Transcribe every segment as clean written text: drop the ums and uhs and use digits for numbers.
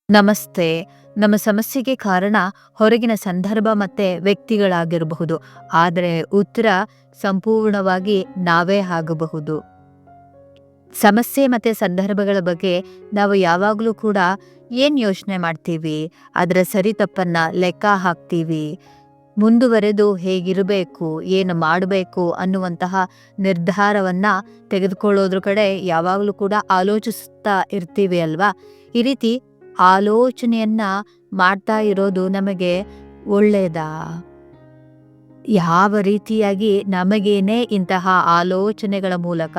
ನಮಸ್ತೆ. ನಮ್ಮ ಸಮಸ್ಯೆಗೆ ಕಾರಣ ಹೊರಗಿನ ಸಂದರ್ಭ ಮತ್ತೆ ವ್ಯಕ್ತಿಗಳಾಗಿರಬಹುದು. ಆದರೆ ಉತ್ತರ ಸಂಪೂರ್ಣವಾಗಿ ನಾವೇ ಆಗಬಹುದು. ಸಮಸ್ಯೆ ಮತ್ತೆ ಸಂದರ್ಭಗಳ ಬಗ್ಗೆ ನಾವು ಯಾವಾಗಲೂ ಕೂಡ ಏನ್ ಯೋಚನೆ ಮಾಡ್ತೀವಿ? ಅದರ ಸರಿ ತಪ್ಪನ್ನ ಲೆಕ್ಕ ಹಾಕ್ತೀವಿ. ಮುಂದುವರೆದು ಹೇಗಿರಬೇಕು, ಏನು ಮಾಡಬೇಕು ಅನ್ನುವಂತಹ ನಿರ್ಧಾರವನ್ನ ತೆಗೆದುಕೊಳ್ಳೋದ್ರ ಕಡೆ ಯಾವಾಗಲೂ ಕೂಡ ಆಲೋಚಿಸ್ತಾ ಇರ್ತೀವಿ ಅಲ್ವಾ? ಈ ರೀತಿ ಆಲೋಚನೆಯನ್ನ ಮಾಡ್ತಾ ಇರೋದು ನಮಗೆ ಒಳ್ಳೆಯದಾ? ಯಾವ ರೀತಿಯಾಗಿ ನಮಗೇನೆ ಇಂತಹ ಆಲೋಚನೆಗಳ ಮೂಲಕ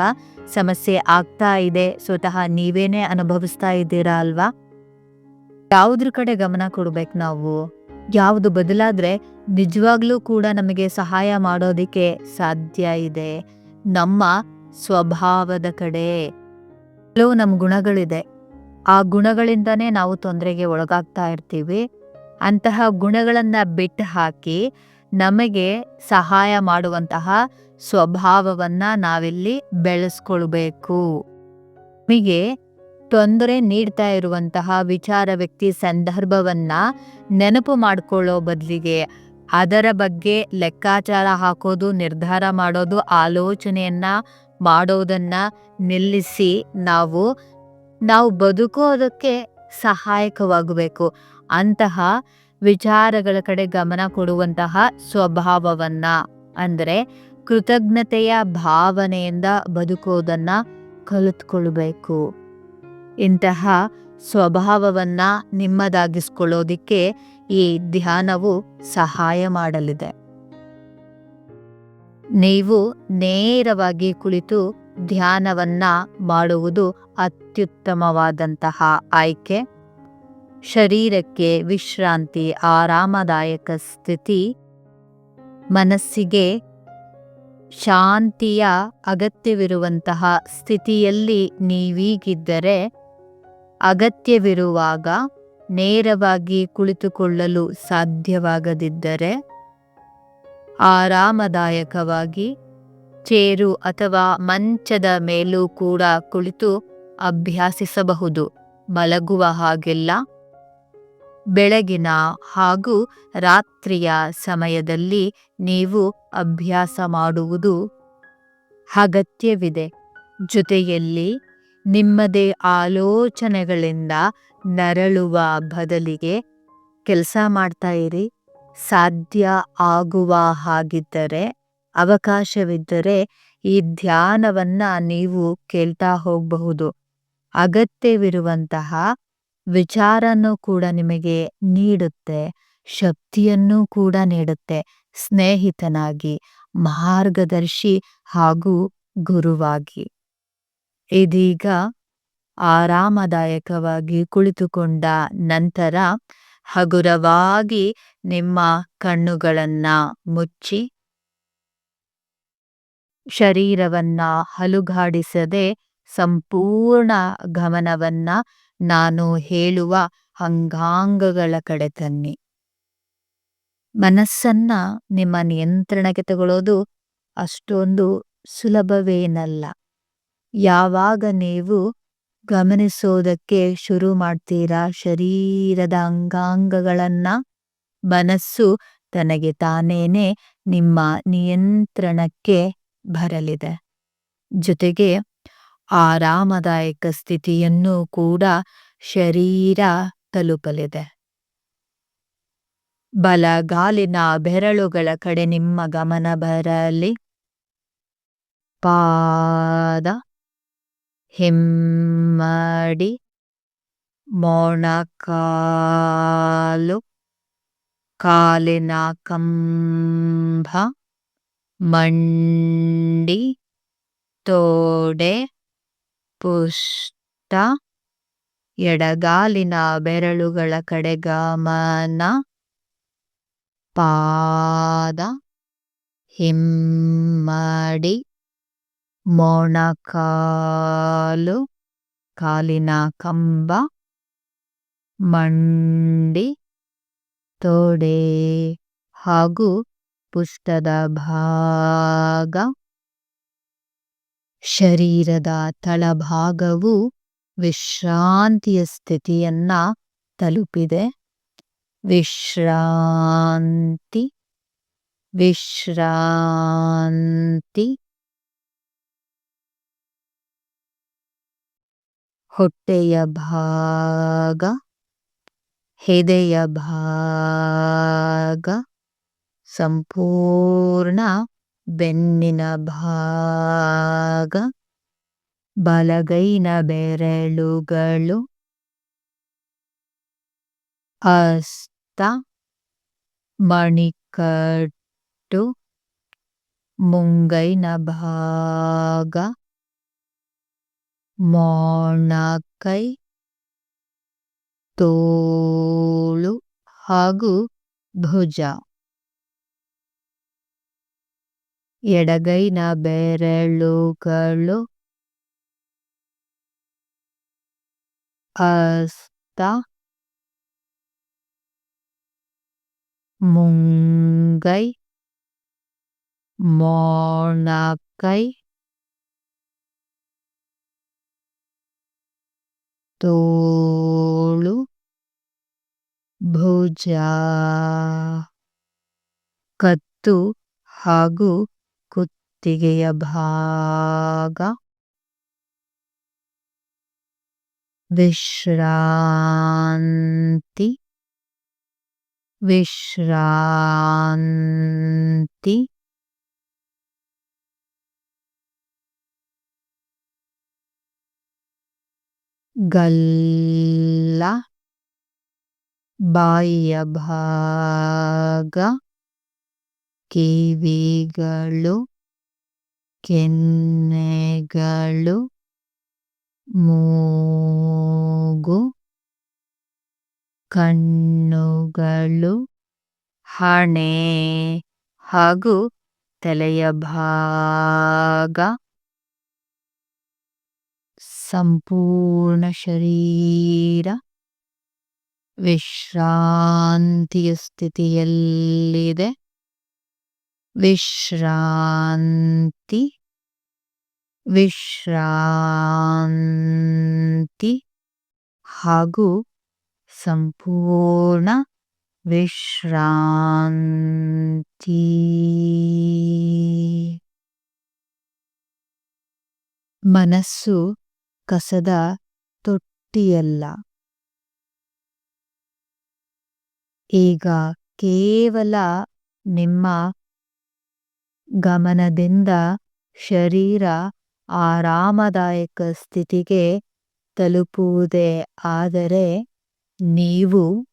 ಸಮಸ್ಯೆ ಆಗ್ತಾ ಇದೆ, ಸ್ವತಃ ನೀವೇನೇ ಅನುಭವಿಸ್ತಾ ಇದ್ದೀರಾ ಅಲ್ವಾ? ಯಾವುದ್ರ ಕಡೆ ಗಮನ ಕೊಡ್ಬೇಕು ನಾವು? ಯಾವುದು ಬದಲಾದ್ರೆ ನಿಜವಾಗ್ಲೂ ಕೂಡ ನಮಗೆ ಸಹಾಯ ಮಾಡೋದಿಕ್ಕೆ ಸಾಧ್ಯ ಇದೆ? ನಮ್ಮ ಸ್ವಭಾವದ ಕಡೆ. ಕೆಲವು ನಮ್ಮ ಗುಣಗಳಿದೆ. ಆ ಗುಣಗಳಿಂದಾನೇ ನಾವು ತೊಂದರೆಗೆ ಒಳಗಾಗ್ತಾ ಇರ್ತೀವಿ. ಅಂತಹ ಗುಣಗಳನ್ನ ಬಿಟ್ಟು ಹಾಕಿ ನಮಗೆ ಸಹಾಯ ಮಾಡುವಂತಹ ಸ್ವಭಾವವನ್ನ ನಾವಿಲ್ಲಿ ಬೆಳೆಸ್ಕೊಳ್ಬೇಕು. ನಮಗೆ ತೊಂದರೆ ನೀಡ್ತಾ ಇರುವಂತಹ ವಿಚಾರ, ವ್ಯಕ್ತಿ, ಸಂದರ್ಭವನ್ನ ನೆನಪು ಮಾಡ್ಕೊಳ್ಳೋ ಬದಲಿಗೆ ಅದರ ಬಗ್ಗೆ ಲೆಕ್ಕಾಚಾರ ಹಾಕೋದು, ನಿರ್ಧಾರ ಮಾಡೋದು, ಆಲೋಚನೆಯನ್ನ ಮಾಡೋದನ್ನ ನಿಲ್ಲಿಸಿ ನಾವು ಬದುಕೋದಕ್ಕೆ ಸಹಾಯಕವಾಗಬೇಕು. ಅಂತಹ ವಿಚಾರಗಳ ಕಡೆ ಗಮನ ಕೊಡುವಂತಹ ಸ್ವಭಾವವನ್ನ, ಅಂದರೆ ಕೃತಜ್ಞತೆಯ ಭಾವನೆಯಿಂದ ಬದುಕೋದನ್ನ ಕಲಿತ್ಕೊಳ್ಬೇಕು. ಇಂತಹ ಸ್ವಭಾವವನ್ನ ನಿಮ್ಮದಾಗಿಸ್ಕೊಳ್ಳೋದಿಕ್ಕೆ ಈ ಧ್ಯಾನವು ಸಹಾಯ ಮಾಡಲಿದೆ. ನೀವು ನೇರವಾಗಿ ಕುಳಿತು ಧ್ಯಾನವನ್ನ ಮಾಡುವುದು ಅತ್ಯುತ್ತಮವಾದಂತಹ ಆಯ್ಕೆ. ಶರೀರಕ್ಕೆ ವಿಶ್ರಾಂತಿ, ಆರಾಮದಾಯಕ ಸ್ಥಿತಿ, ಮನಸ್ಸಿಗೆ ಶಾಂತಿಯ ಅಗತ್ಯವಿರುವಂತಹ ಸ್ಥಿತಿಯಲ್ಲಿ ನೀವೀಗಿದ್ದರೆ, ಅಗತ್ಯವಿರುವಾಗ ನೇರವಾಗಿ ಕುಳಿತುಕೊಳ್ಳಲು ಸಾಧ್ಯವಾಗದಿದ್ದರೆ ಆರಾಮದಾಯಕವಾಗಿ ಚೇರು ಅಥವಾ ಮಂಚದ ಮೇಲೂ ಕೂಡ ಕುಳಿತು ಅಭ್ಯಾಸಿಸಬಹುದು. ಮಲಗುವ ಹಾಗಿಲ್ಲ. ಬೆಳಗಿನ ಹಾಗೂ ರಾತ್ರಿಯ ಸಮಯದಲ್ಲಿ ನೀವು ಅಭ್ಯಾಸ ಮಾಡುವುದು ಅಗತ್ಯವಿದೆ. ಜೊತೆಯಲ್ಲಿ ನಿಮ್ಮದೇ ಆಲೋಚನೆಗಳಿಂದ ನರಳುವ ಬದಲಿಗೆ ಕೆಲಸ ಮಾಡ್ತಾ ಇರಿ. ಸಾಧ್ಯ ಆಗುವ ಹಾಗಿದ್ದರೆ, ಅವಕಾಶವಿದ್ದರೆ ಈ ಧ್ಯಾನವನ್ನ ನೀವು ಕೇಳ್ತಾ ಹೋಗಬಹುದು. ಅಗತ್ಯವಿರುವಂತಹ ವಿಚಾರನೂ ಕೂಡ ನಿಮಗೆ ನೀಡುತ್ತೆ, ಶಕ್ತಿಯನ್ನೂ ಕೂಡ ನೀಡುತ್ತೆ. ಸ್ನೇಹಿತನಾಗಿ, ಮಾರ್ಗದರ್ಶಿ ಹಾಗೂ ಗುರುವಾಗಿ. ಇದೀಗ ಆರಾಮದಾಯಕವಾಗಿ ಕುಳಿತುಕೊಂಡ ನಂತರ ಹಗುರವಾಗಿ ನಿಮ್ಮ ಕಣ್ಣುಗಳನ್ನ ಮುಚ್ಚಿ, ಶರೀರವನ್ನ ಅಲುಗಾಡಿಸದೆ ಸಂಪೂರ್ಣ ಗಮನವನ್ನ ನಾನು ಹೇಳುವ ಅಂಗಾಂಗಗಳ ಕಡೆ ತನ್ನಿ. ಮನಸ್ಸನ್ನ ನಿಮ್ಮ ನಿಯಂತ್ರಣಕ್ಕೆ ತಗೊಳ್ಳೋದು ಅಷ್ಟೊಂದು ಸುಲಭವೇನಲ್ಲ. ಯಾವಾಗ ನೀವು ಗಮನಿಸೋದಕ್ಕೆ ಶುರು ಮಾಡ್ತೀರಾ ಶರೀರದ ಅಂಗಾಂಗಗಳನ್ನ, ಮನಸ್ಸು ತನಗೆ ತಾನೇನೆ ನಿಮ್ಮ ನಿಯಂತ್ರಣಕ್ಕೆ ಬರಲಿದೆ. ಜೊತೆಗೆ ಆರಾಮದಾಯಕ ಸ್ಥಿತಿಯನ್ನು ಕೂಡ ಶರೀರ ತಲುಪಲಿದೆ. ಬಲಗಾಲಿನ ಬೆರಳುಗಳ ಕಡೆ ನಿಮ್ಮ ಗಮನ ಬರಲಿ. ಪಾದ, ಹಿಮ್ಮಡಿ, ಮೊಣಕಾಲು, ಕಾಲಿನ ಕಂಬ, ಮಂಡಿ, ತೊಡೆ, ಪುಷ್ಟ, ಎಡಗಾಲಿನ ಬೆರಳುಗಳ ಕಡೆ ಗಮನ. ಪಾದ, ಹಿಮ್ಮಡಿ, ಮೊಣಕಾಲು, ಕಾಲಿನ ಕಂಬ, ಮಂಡಿ, ತೊಡೆ ಹಾಗೂ ಪುಷ್ಟದ ಭಾಗ. ಶರೀರದ ತಳಭಾಗವು ವಿಶ್ರಾಂತಿಯ ಸ್ಥಿತಿಯನ್ನ ತಲುಪಿದೆ. ವಿಶ್ರಾಂತಿ, ವಿಶ್ರಾಂತಿ. ಹೊಟ್ಟೆಯ ಭಾಗ, ಎದೆಯ ಭಾಗ, ಸಂಪೂರ್ಣ ಬೆನ್ನಿನ ಭಾಗ, ಬಲಗೈನ ಬೆರಳುಗಳು, ಹಸ್ತ, ಮಣಿಕಟ್ಟು, ಮುಂಗೈನ ಭಾಗ, ಮೊಣಕೈ, ತೋಳು ಹಾಗೂ ಭುಜ. ಎಡಗೈನ ಬೆರಳುಗಳು, ಹಸ್ತ, ಮುಂಗೈ, ಮೊಣಕೈ, ತೋಳು, ಭುಜ, ಕತ್ತು ಹಾಗೂ ಕುತ್ತಿಗೆಯ ಭಾಗ. ವಿಶ್ರಾಂತಿ, ವಿಶ್ರಾಂತಿ. ಗಲ್ಲ, ಬಾಯಿಯ ಭಾಗ, ಕಿವಿಗಳು, ಕೆನ್ನೆಗಳು, ಮೂಗು, ಕಣ್ಣುಗಳು, ಹಣೆ ಹಾಗೂ ತಲೆಯ ಭಾಗ, ಸಂಪೂರ್ಣ ಶರೀರ ವಿಶ್ರಾಂತಿಯ ಸ್ಥಿತಿಯಲ್ಲಿದೆ. ವಿಶ್ರಾಂತಿ, ವಿಶ್ರಾಂತಿ ಹಾಗೂ ಸಂಪೂರ್ಣ ವಿಶ್ರಾಂತಿ. ಮನಸ್ಸು ಕಸದ ತೊಟ್ಟಿಯಲ್ಲ. ಈಗ ಕೇವಲ ನಿಮ್ಮ ಗಮನದಿಂದ ಶರೀರ ಆರಾಮದಾಯಕ ಸ್ಥಿತಿಗೆ ತಲುಪುವುದೇ ಆದರೆ ನೀವು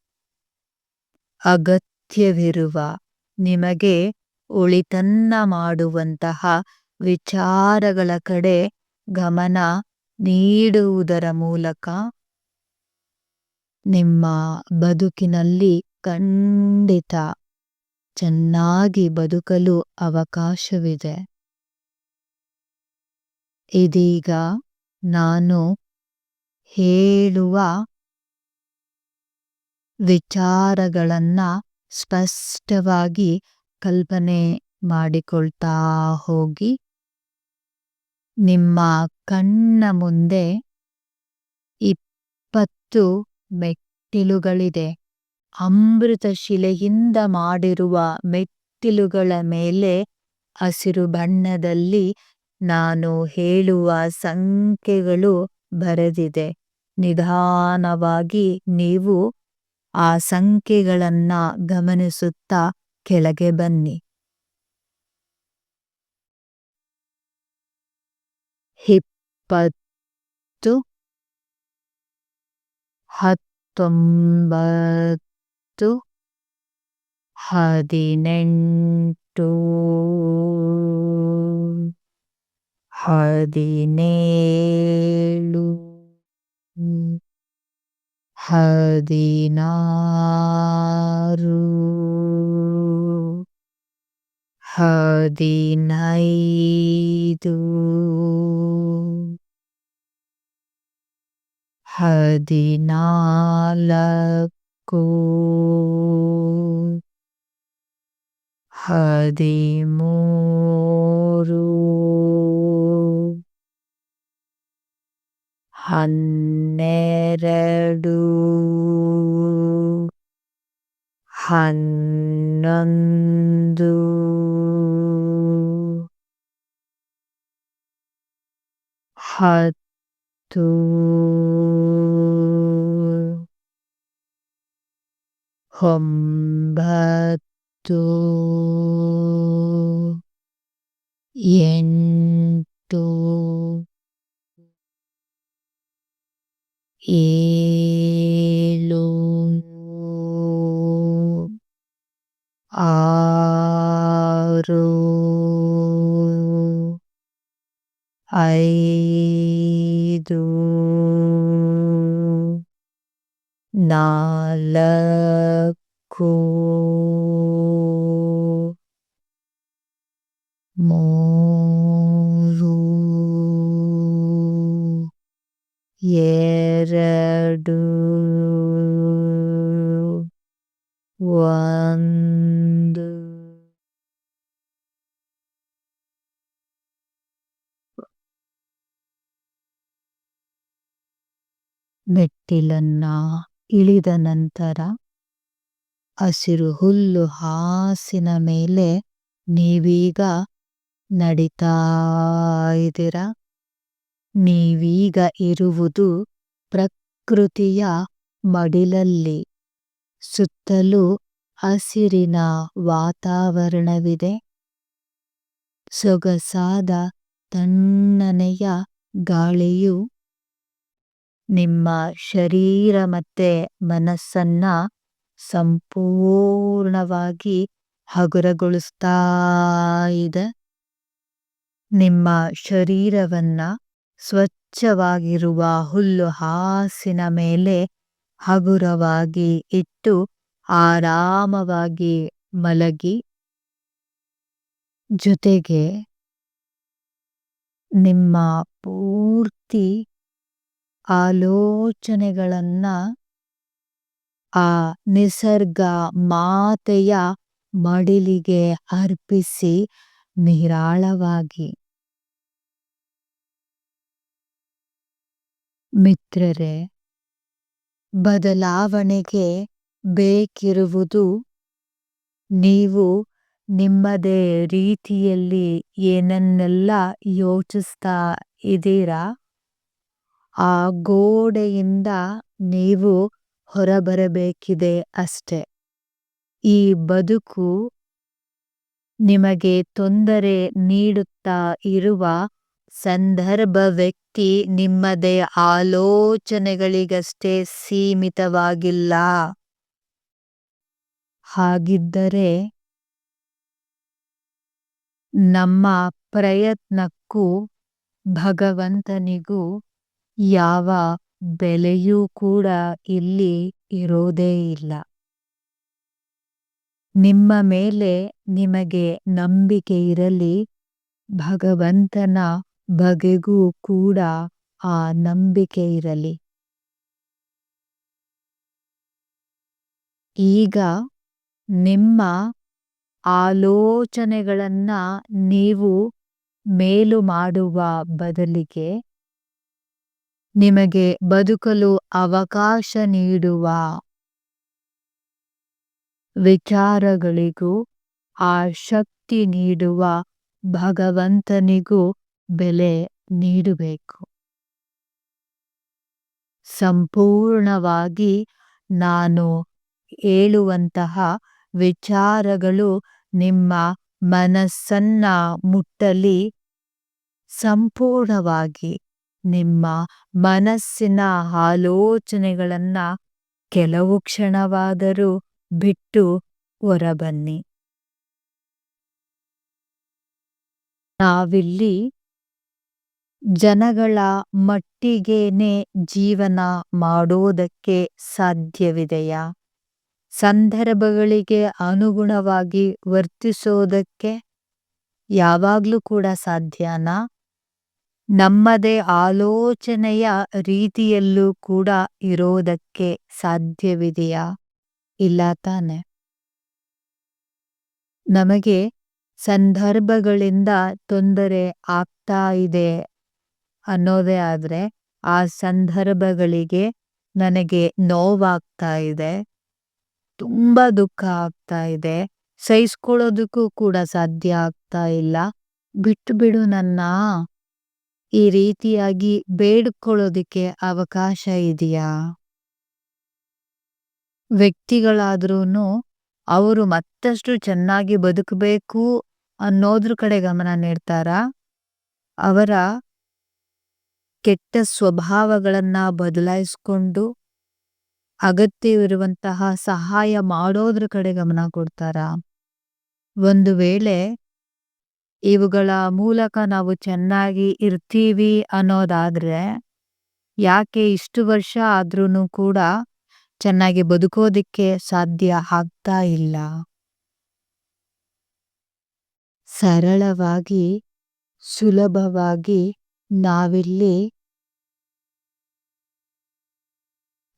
ಅಗತ್ಯವಿರುವ ನಿಮಗೆ ಒಳಿತನ್ನ ಮಾಡುವಂತಹ ವಿಚಾರಗಳ ಕಡೆ ಗಮನ ನೀಡುವುದರ ಮೂಲಕ ನಿಮ್ಮ ಬದುಕಿನಲ್ಲಿ ಖಂಡಿತ ಚೆನ್ನಾಗಿ ಬದುಕಲು ಅವಕಾಶವಿದೆ. ಇದೀಗ ನಾನು ಹೇಳುವ ವಿಚಾರಗಳನ್ನ ಸ್ಪಷ್ಟವಾಗಿ ಕಲ್ಪನೆ ಮಾಡಿಕೊಳ್ತಾ ಹೋಗಿ. ನಿಮ್ಮ ಕಣ್ಣ ಮುಂದೆ 20 ಮೆಟ್ಟಿಲುಗಳಿದೆ. ಅಮೃತ ಶಿಲೆಯಿಂದ ಮಾಡಿರುವ ಮೆಟ್ಟಿಲುಗಳ ಮೇಲೆ ಹಸಿರು ಬಣ್ಣದಲ್ಲಿ ನಾನು ಹೇಳುವ ಸಂಖ್ಯೆಗಳು ಬರೆದಿದೆ. ನಿಧಾನವಾಗಿ ನೀವು ಆ ಸಂಖ್ಯೆಗಳನ್ನ ಗಮನಿಸುತ್ತಾ ಕೆಳಗೆ ಬನ್ನಿ. 20, 19, 18, 17, 16, 15, 14, 13, 12, 11 10 9 8 7 6 5 4 3 2 1 ಮೆಟ್ಟಿಲನ್ನ ಇಳಿದ ನಂತರ ಹಸಿರು ಹುಲ್ಲು ಹಾಸಿನ ಮೇಲೆ ನೀವೀಗ ನಡೀತಾ ಇದ್ದೀರ. ನೀವೀಗ ಇರುವುದು ಪ್ರಕೃತಿಯ ಮಡಿಲಲ್ಲಿ. ಸುತ್ತಲೂ ಹಸಿರಿನ ವಾತಾವರಣವಿದೆ. ಸೊಗಸಾದ ತಣ್ಣನೆಯ ಗಾಳಿಯು ನಿಮ್ಮ ಶರೀರ ಮತ್ತೆ ಮನಸ್ಸನ್ನ ಸಂಪೂರ್ಣವಾಗಿ ಹಗುರಗೊಳಿಸ್ತಾ ಇದೆ. ನಿಮ್ಮ ಶರೀರವನ್ನ ಸ್ವಚ್ಛವಾಗಿರುವ ಹುಲ್ಲು ಹಾಸಿನ ಮೇಲೆ ಹಗುರವಾಗಿ ಇಟ್ಟು ಆರಾಮವಾಗಿ ಮಲಗಿ. ಜೊತೆಗೆ ನಿಮ್ಮ ಪೂರ್ತಿ ಆಲೋಚನೆಗಳನ್ನ ಆ ನಿಸರ್ಗ ಮಾತೆಯ ಮಡಿಲಿಗೆ ಅರ್ಪಿಸಿ ನಿರಾಳವಾಗಿ. ಮಿತ್ರರೇ, ಬದಲಾವಣೆಗೆ ಬೇಕಿರುವುದು ನೀವು ನಿಮ್ಮದೇ ರೀತಿಯಲ್ಲಿ ಏನನ್ನೆಲ್ಲ ಯೋಚಿಸ್ತಾ ಇದ್ದೀರಾ ಆ ಗೋಡೆಯಿಂದ ನೀವು ಹೊರಬರಬೇಕಿದೆ ಅಷ್ಟೆ. ಈ ಬದುಕು ನಿಮಗೆ ತೊಂದರೆ ನೀಡುತ್ತಾ ಇರುವ ಸಂದರ್ಭ, ವ್ಯಕ್ತಿ ನಿಮ್ಮದೇ ಆಲೋಚನೆಗಳಿಗಷ್ಟೇ ಸೀಮಿತವಾಗಿಲ್ಲ. ಹಾಗಿದ್ದರೆ ನಮ್ಮ ಪ್ರಯತ್ನಕ್ಕೂ ಭಗವಂತನಿಗೂ ಯಾವ ಬೆಲೆಯೂ ಕೂಡ ಇಲ್ಲಿ ಇರೋದೇ ಇಲ್ಲ. ನಿಮ್ಮ ಮೇಲೆ ನಿಮಗೆ ನಂಬಿಕೆ ಇರಲಿ. ಭಗವಂತನ ಬಗೆಗೂ ಕೂಡ ಆ ನಂಬಿಕೆ ಇರಲಿ. ಈಗ ನಿಮ್ಮ ಆಲೋಚನೆಗಳನ್ನ ನೀವು ಮೇಲು ಮಾಡುವ ಬದಲಿಗೆ ನಿಮಗೆ ಬದುಕಲು ಅವಕಾಶ ನೀಡುವ ವಿಚಾರಗಳಿಗೂ ಆ ಶಕ್ತಿ ನೀಡುವ ಭಗವಂತನಿಗೂ ಬೆಲೆ ನೀಡಬೇಕು. ಸಂಪೂರ್ಣವಾಗಿ ನಾನು ಹೇಳುವಂತಹ ವಿಚಾರಗಳು ನಿಮ್ಮ ಮನಸ್ಸನ್ನ ಮುಟ್ಟಲಿ. ಸಂಪೂರ್ಣವಾಗಿ ನಿಮ್ಮ ಮನಸ್ಸಿನ ಆಲೋಚನೆಗಳನ್ನ ಕೆಲವು ಕ್ಷಣವಾದರೂ ಬಿಟ್ಟು ಹೊರಬನ್ನಿ. ನಾವಿಲ್ಲಿ ಜನಗಳ ಮಟ್ಟಿಗೇನೆ ಜೀವನ ಮಾಡೋದಕ್ಕೆ ಸಾಧ್ಯವಿದೆಯಾ? ಸಂದರ್ಭಗಳಿಗೆ ಅನುಗುಣವಾಗಿ ವರ್ತಿಸೋದಕ್ಕೆ ಯಾವಾಗಲೂ ಕೂಡ ಸಾಧ್ಯನಾ? ನಮ್ಮದೇ ಆಲೋಚನೆಯ ರೀತಿಯಲ್ಲೂ ಕೂಡ ಇರೋದಕ್ಕೆ ಸಾಧ್ಯವಿದೆಯಾ? ಇಲ್ಲ ತಾನೆ. ನಮಗೆ ಸಂದರ್ಭಗಳಿಂದ ತೊಂದರೆ ಆಗ್ತಾ ಇದೆ ಅನ್ನೋದೇ ಆದ್ರೆ, ಆ ಸಂದರ್ಭಗಳಿಗೆ ನನಗೆ ನೋವಾಗ್ತಾ ಇದೆ, ತುಂಬಾ ದುಃಖ ಆಗ್ತಾ ಇದೆ. ಸಹಿಸ್ಕೊಳ್ಳೋದಕ್ಕೂ ಕೂಡ ಸಾಧ್ಯ ಆಗ್ತಾ ಇಲ್ಲ. ಬಿಟ್ಟು ಬಿಡು ನನ್ನ. ಈ ರೀತಿಯಾಗಿ ಬೇಡಿಕೊಳ್ಳೋದಕ್ಕೆ ಅವಕಾಶ ಇದೆಯಾ? ವ್ಯಕ್ತಿಗಳಾದ್ರೂನು ಅವರು ಮತ್ತಷ್ಟು ಚೆನ್ನಾಗಿ ಬದುಕಬೇಕು ಅನ್ನೋದ್ರ ಕಡೆ ಗಮನ ನೀಡ್ತಾರಾ? ಅವರ ಕೆಟ್ಟ ಸ್ವಭಾವಗಳನ್ನ ಬದಲಾಯಿಸ್ಕೊಂಡು ಅಗತ್ಯವಿರುವಂತಹ ಸಹಾಯ ಮಾಡೋದ್ರ ಕಡೆ ಗಮನ ಕೊಡ್ತಾರಾ? ಒಂದು ವೇಳೆ ಇವುಗಳ ಮೂಲಕ ನಾವು ಚೆನ್ನಾಗಿ ಇರ್ತೀವಿ ಅನ್ನೋದಾದ್ರೆ ಯಾಕೆ ಇಷ್ಟು ವರ್ಷ ಆದ್ರೂನು ಕೂಡ ಚೆನ್ನಾಗಿ ಬದುಕೋದಿಕ್ಕೆ ಸಾಧ್ಯ ಆಗ್ತಾ ಇಲ್ಲ? ಸರಳವಾಗಿ, ಸುಲಭವಾಗಿ ನಾವಿಲ್ಲಿ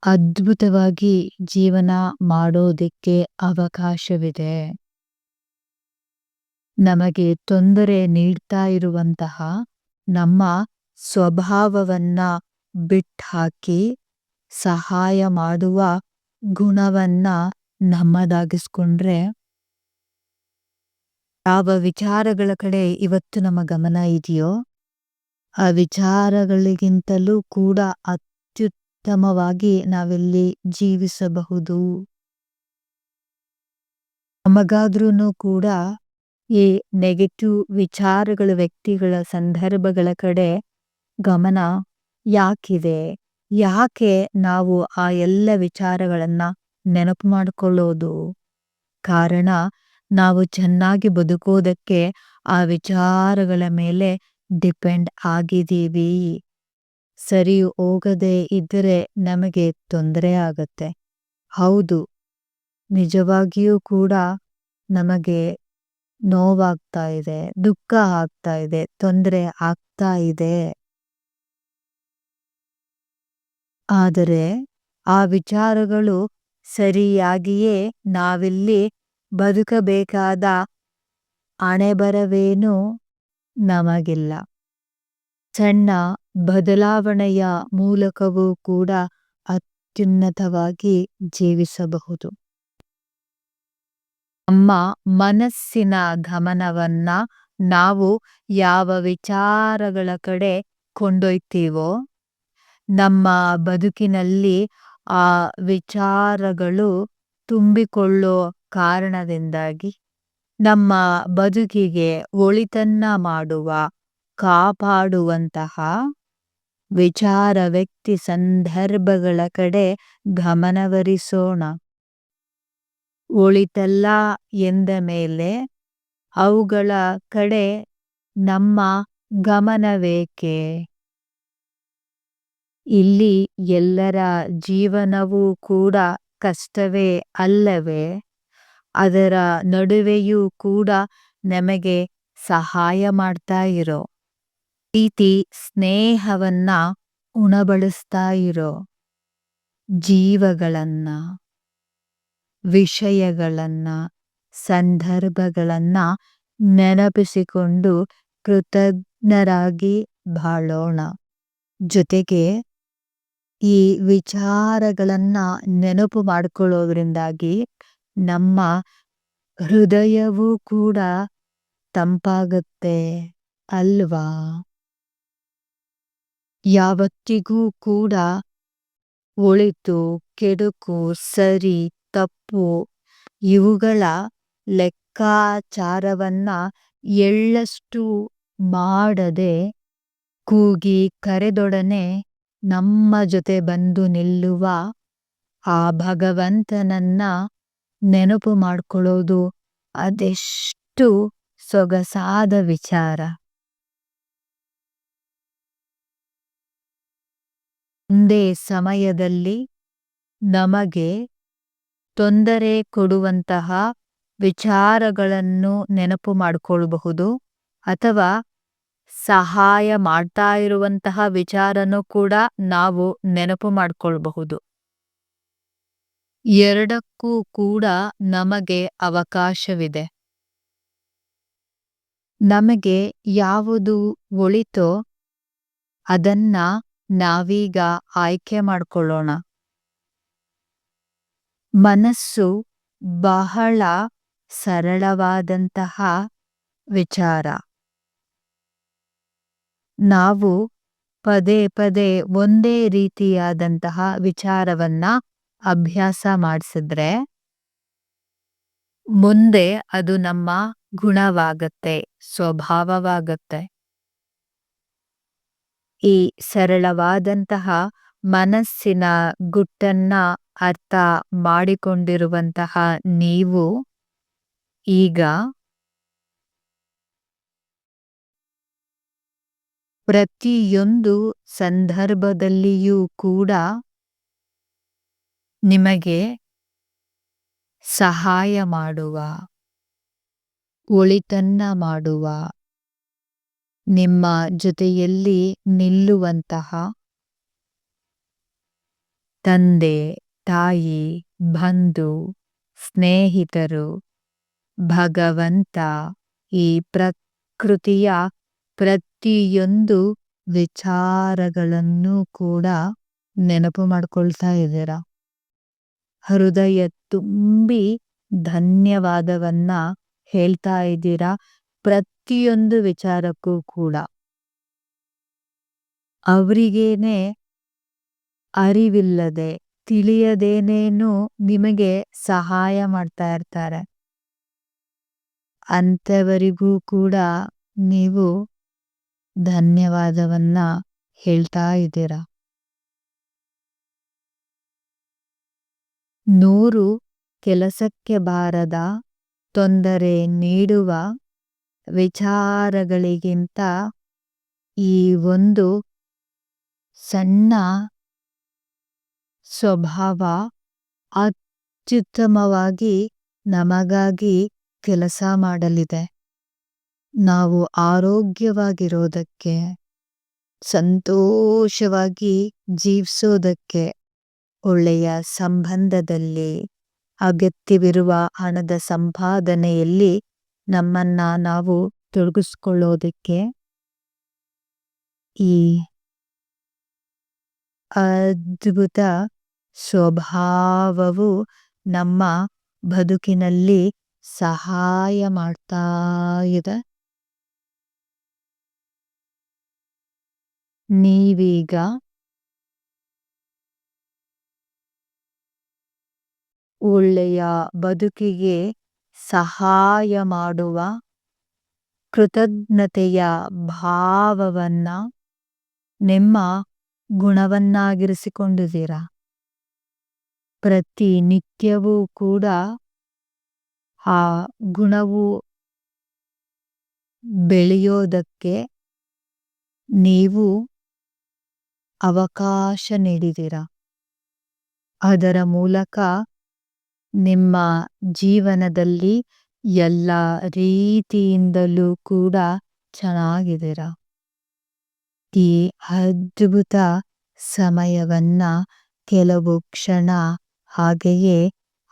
ಅದ್ಭುತವಾಗಿ ಜೀವನ ಮಾಡೋದಿಕ್ಕೆ ಅವಕಾಶವಿದೆ. ನಮಗೆ ತೊಂದರೆ ನೀಡ್ತಾ ಇರುವಂತಹ ನಮ್ಮ ಸ್ವಭಾವವನ್ನ ಬಿಟ್ಹಾಕಿ ಸಹಾಯ ಮಾಡುವ ಗುಣವನ್ನ ನಮ್ಮದಾಗಿಸ್ಕೊಂಡ್ರೆ ಯಾವ ವಿಚಾರಗಳ ಕಡೆ ಇವತ್ತು ನಮ್ಮ ಗಮನ ಇದೆಯೋ ಆ ವಿಚಾರಗಳಿಗಿಂತಲೂ ಕೂಡ ಅತ್ಯುತ್ತಮವಾಗಿ ನಾವಿಲ್ಲಿ ಜೀವಿಸಬಹುದು. ನಮಗಾದ್ರೂ ಕೂಡ ಈ ನೆಗೆಟಿವ್ ವಿಚಾರಗಳ ವ್ಯಕ್ತಿಗಳ ಸಂದರ್ಭಗಳ ಕಡೆ ಗಮನ ಯಾಕಿದೆ? ಯಾಕೆ ನಾವು ಆ ಎಲ್ಲ ವಿಚಾರಗಳನ್ನ ನೆನಪು ಮಾಡಿಕೊಳ್ಳೋದು? ಕಾರಣ ನಾವು ಚೆನ್ನಾಗಿ ಬದುಕೋದಕ್ಕೆ ಆ ವಿಚಾರಗಳ ಮೇಲೆ ಡಿಪೆಂಡ್ ಆಗಿದ್ದೀವಿ. ಸರಿ ಹೋಗದೆ ಇದ್ದರೆ ನಮಗೆ ತೊಂದರೆ ಆಗತ್ತೆ. ಹೌದು, ನಿಜವಾಗಿಯೂ ಕೂಡ ನಮಗೆ ನೋವಾಗ್ತಾ ಇದೆ, ದುಃಖ ಆಗ್ತಾ ಇದೆ, ತೊಂದರೆ ಆಗ್ತಾ ಇದೆ. ಆದರೆ ಆ ವಿಚಾರಗಳು ಸರಿಯಾಗಿಯೇ ನಾವಿಲ್ಲಿ ಬದುಕಬೇಕಾದ ಹಣೆಬರವೇನೂ ನಮಗಿಲ್ಲ. ಸಣ್ಣ ಬದಲಾವಣೆಯ ಮೂಲಕವೂ ಕೂಡ ಅತ್ಯುನ್ನತವಾಗಿ ಜೀವಿಸಬಹುದು. ನಮ್ಮ ಮನಸ್ಸಿನ ಗಮನವನ್ನ ನಾವು ಯಾವ ವಿಚಾರಗಳ ಕಡೆ ಕೊಂಡೊಯ್ತೀವೋ ನಮ್ಮ ಬದುಕಿನಲ್ಲಿ ಆ ವಿಚಾರಗಳು ತುಂಬಿಕೊಳ್ಳೋ ಕಾರಣದಿಂದಾಗಿ ನಮ್ಮ ಬದುಕಿಗೆ ಒಳಿತನ್ನ ಮಾಡುವ, ಕಾಪಾಡುವಂತಹ ವಿಚಾರ, ವ್ಯಕ್ತಿ, ಸಂದರ್ಭಗಳ ಕಡೆ ಗಮನವರಿಸೋಣ. ಒಳಿತಲ್ಲ ಎಂದ ಮೇಲೆ ಅವುಗಳ ಕಡೆ ನಮ್ಮ ಗಮನವೇಕೆ? ಇಲ್ಲಿ ಎಲ್ಲರ ಜೀವನವೂ ಕೂಡ ಕಷ್ಟವೇ ಅಲ್ಲವೇ? ಅದರ ನಡುವೆಯೂ ಕೂಡ ನಮಗೆ ಸಹಾಯ ಮಾಡ್ತಾ ಇರೋ ಪ್ರೀತಿ, ಸ್ನೇಹವನ್ನ ಉಣಬಡಿಸ್ತಾ ಇರೋ ಜೀವಗಳನ್ನ, ವಿಷಯಗಳನ್ನ, ಸಂದರ್ಭಗಳನ್ನ ನೆನಪಿಸಿಕೊಂಡು ಕೃತಜ್ಞರಾಗಿ ಬಾಳೋಣ. ಜೊತೆಗೆ ಈ ವಿಚಾರಗಳನ್ನ ನೆನಪು ಮಾಡಿಕೊಳ್ಳೋದ್ರಿಂದಾಗಿ ನಮ್ಮ ಹೃದಯವೂ ಕೂಡ ತಂಪಾಗುತ್ತೆ ಅಲ್ವಾ? ಯಾವತ್ತಿಗೂ ಕೂಡ ಒಳಿತು, ಕೆಡುಕು, ಸರಿ, ತಪ್ಪು ಇವುಗಳ ಲೆಕ್ಕಾಚಾರವನ್ನ ಎಳ್ಳಷ್ಟು ಮಾಡದೆ ಕೂಗಿ ಕರೆದೊಡನೆ ನಮ್ಮ ಜೊತೆ ಬಂದು ನಿಲ್ಲುವ ಆ ಭಗವಂತನನ್ನ ನೆನಪು ಮಾಡಿಕೊಳ್ಳೋದು ಅದೆಷ್ಟು ಸೊಗಸಾದ ವಿಚಾರ. ಒಂದೇ ಸಮಯದಲ್ಲಿ ನಮಗೆ ತೊಂದರೆ ಕೊಡುವಂತಹ ವಿಚಾರಗಳನ್ನು ನೆನಪು ಮಾಡಿಕೊಳ್ಳಬಹುದು ಅಥವಾ ಸಹಾಯ ಮಾಡ್ತಾ ಇರುವಂತಹ ವಿಚಾರನೂ ಕೂಡ ನಾವು ನೆನಪು ಮಾಡಿಕೊಳ್ಳಬಹುದು. ಎರಡಕ್ಕೂ ಕೂಡ ನಮಗೆ ಅವಕಾಶವಿದೆ. ನಮಗೆ ಯಾವುದು ಒಳಿತೋ ಅದನ್ನ ನಾವೀಗ ಆಯ್ಕೆ ಮಾಡಿಕೊಳ್ಳೋಣ. ಮನಸ್ಸು ಬಹಳ ಸರಳವಾದಂತಹ ವಿಚಾರ. ನಾವು ಪದೇ ಪದೇ ಒಂದೇ ರೀತಿಯಾದಂತಹ ವಿಚಾರವನ್ನ ಅಭ್ಯಾಸ ಮಾಡಿಸಿದ್ರೆ ಮುಂದೆ ಅದು ನಮ್ಮ ಗುಣವಾಗತ್ತೆ, ಸ್ವಭಾವವಾಗತ್ತೆ. ಈ ಸರಳವಾದಂತಹ ಮನಸ್ಸಿನ ಗುಟ್ಟನ್ನ ಅರ್ಥ ಮಾಡಿಕೊಂಡಿರುವಂತಹ ನೀವು ಈಗ ಪ್ರತಿಯೊಂದು ಸಂದರ್ಭದಲ್ಲಿಯೂ ಕೂಡ ನಿಮಗೆ ಸಹಾಯ ಮಾಡುವ, ಒಳಿತನ್ನ ಮಾಡುವ, ನಿಮ್ಮ ಜೊತೆಯಲ್ಲಿ ನಿಲ್ಲುವಂತಹ ತಂದೆ, ತಾಯಿ, ಬಂಧು, ಸ್ನೇಹಿತರು, ಭಗವಂತ, ಈ ಪ್ರಕೃತಿಯ ಪ್ರತಿಯೊಂದು ವಿಚಾರಗಳನ್ನು ಕೂಡ ನೆನಪು ಮಾಡ್ಕೊಳ್ತಾ ಇದ್ದೀರಾ. ಹೃದಯ ತುಂಬಿ ಧನ್ಯವಾದವನ್ನ ಹೇಳ್ತಾ ಇದ್ದೀರಾ ಪ್ರತಿಯೊಂದು ವಿಚಾರಕ್ಕೂ ಕೂಡ. ಅವರಿಗೇನೆ ಅರಿವಿಲ್ಲದೆ ತಿಳಿಯದೇನೇನು ನಿಮಗೆ ಸಹಾಯ ಮಾಡ್ತಾ ಇರ್ತಾರೆ. ಅಂಥವರಿಗೂ ಕೂಡ ನೀವು ಧನ್ಯವಾದವನ್ನ ಹೇಳ್ತಾ ಇದ್ದೀರಾ. 100 ಕೆಲಸಕ್ಕೆ ಬಾರದ, ತೊಂದರೆ ನೀಡುವ ವಿಚಾರಗಳಿಗಿಂತ ಈ ಒಂದು ಸಣ್ಣ ಸ್ವಭಾವ ಅತ್ಯುತ್ತಮವಾಗಿ ನಮಗಾಗಿ ಕೆಲಸ ಮಾಡಲಿದೆ. ನಾವು ಆರೋಗ್ಯವಾಗಿರೋದಕ್ಕೆ, ಸಂತೋಷವಾಗಿ ಜೀವಿಸೋದಕ್ಕೆ, ಒಳ್ಳೆಯ ಸಂಬಂಧದಲ್ಲಿ, ಅಗತ್ಯವಿರುವ ಹಣದ ಸಂಪಾದನೆಯಲ್ಲಿ ನಮ್ಮನ್ನ ನಾವು ತೊಡಗಿಸ್ಕೊಳ್ಳೋದಕ್ಕೆ ಈ ಅದ್ಭುತ ಸ್ವಭಾವವು ನಮ್ಮ ಬದುಕಿನಲ್ಲಿ ಸಹಾಯ ಮಾಡ್ತಾ ಇದೆ. ನೀವೀಗ ಒಳ್ಳೆಯ ಬದುಕಿಗೆ ಸಹಾಯ ಮಾಡುವ ಕೃತಜ್ಞತೆಯ ಭಾವವನ್ನ ನಿಮ್ಮ ಗುಣವನ್ನಾಗಿರಿಸಿಕೊಂಡಿದ್ದೀರಾ. ಪ್ರತಿನಿತ್ಯವೂ ಕೂಡ ಆ ಗುಣವು ಬೆಳೆಯೋದಕ್ಕೆ ನೀವು ಅವಕಾಶ ನೀಡಿದ್ದೀರಾ. ಅದರ ಮೂಲಕ ನಿಮ್ಮ ಜೀವನದಲ್ಲಿ ಎಲ್ಲ ರೀತಿಯಿಂದಲೂ ಕೂಡ ಚೆನ್ನಾಗಿದ್ದೀರಾ. ಈ ಅದ್ಭುತ ಸಮಯವನ್ನ ಕೆಲವು ಕ್ಷಣ ಹಾಗೆಯೇ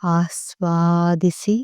ಆಸ್ವಾದಿಸಿ.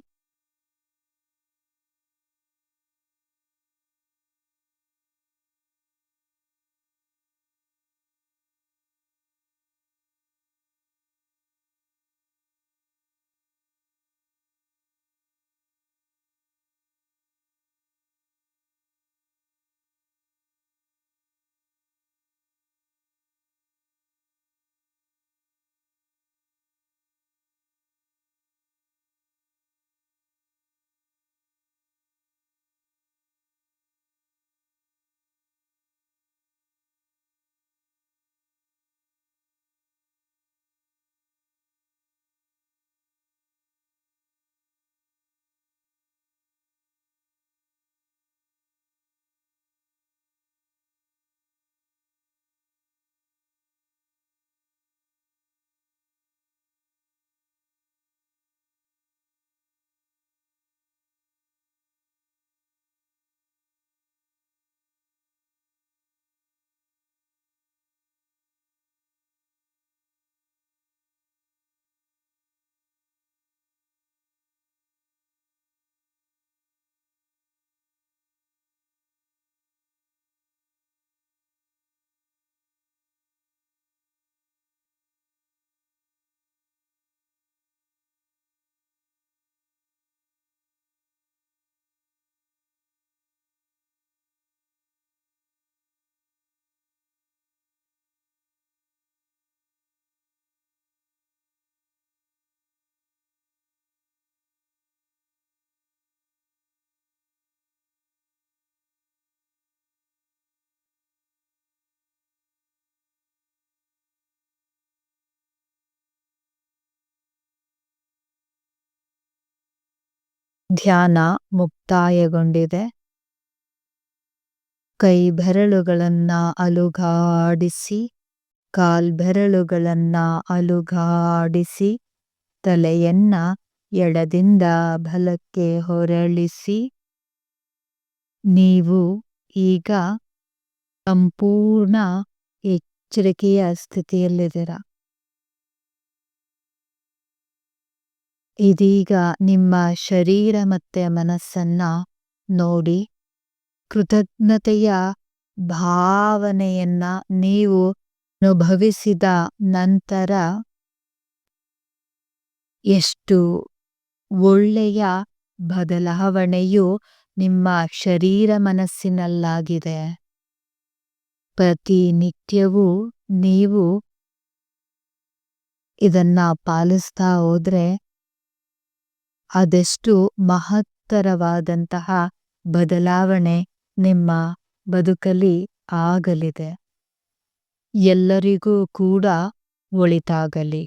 ಧ್ಯಾನ ಮುಕ್ತಾಯಗೊಂಡಿದೆ. ಕೈ ಬೆರಳುಗಳನ್ನ ಅಲುಗಾಡಿಸಿ, ಕಾಲ್ಬೆರಳುಗಳನ್ನ ಅಲುಗಾಡಿಸಿ, ತಲೆಯನ್ನ ಎಡದಿಂದ ಬಲಕ್ಕೆ ಹೊರಳಿಸಿ. ನೀವು ಈಗ ಸಂಪೂರ್ಣ ಎಚ್ಚರಿಕೆಯ ಸ್ಥಿತಿಯಲ್ಲಿದ್ದೀರ. ಇದೀಗ ನಿಮ್ಮ ಶರೀರ ಮತ್ತೆ ಮನಸ್ಸನ್ನ ನೋಡಿ. ಕೃತಜ್ಞತೆಯ ಭಾವನೆಯನ್ನ ನೀವು ಅನುಭವಿಸಿದ ನಂತರ ಎಷ್ಟು ಒಳ್ಳೆಯ ಬದಲಾವಣೆಯು ನಿಮ್ಮ ಶರೀರ ಮನಸ್ಸಿನಲ್ಲಾಗಿದೆ. ಪ್ರತಿನಿತ್ಯವೂ ನೀವು ಇದನ್ನ ಪಾಲಿಸ್ತಾ ಹೋದ್ರೆ ಅದೆಷ್ಟು ಮಹತ್ತರವಾದಂತಹ ಬದಲಾವಣೆ ನಿಮ್ಮ ಬದುಕಲ್ಲಿ ಆಗಲಿದೆ. ಎಲ್ಲರಿಗೂ ಕೂಡ ಒಳಿತಾಗಲಿ.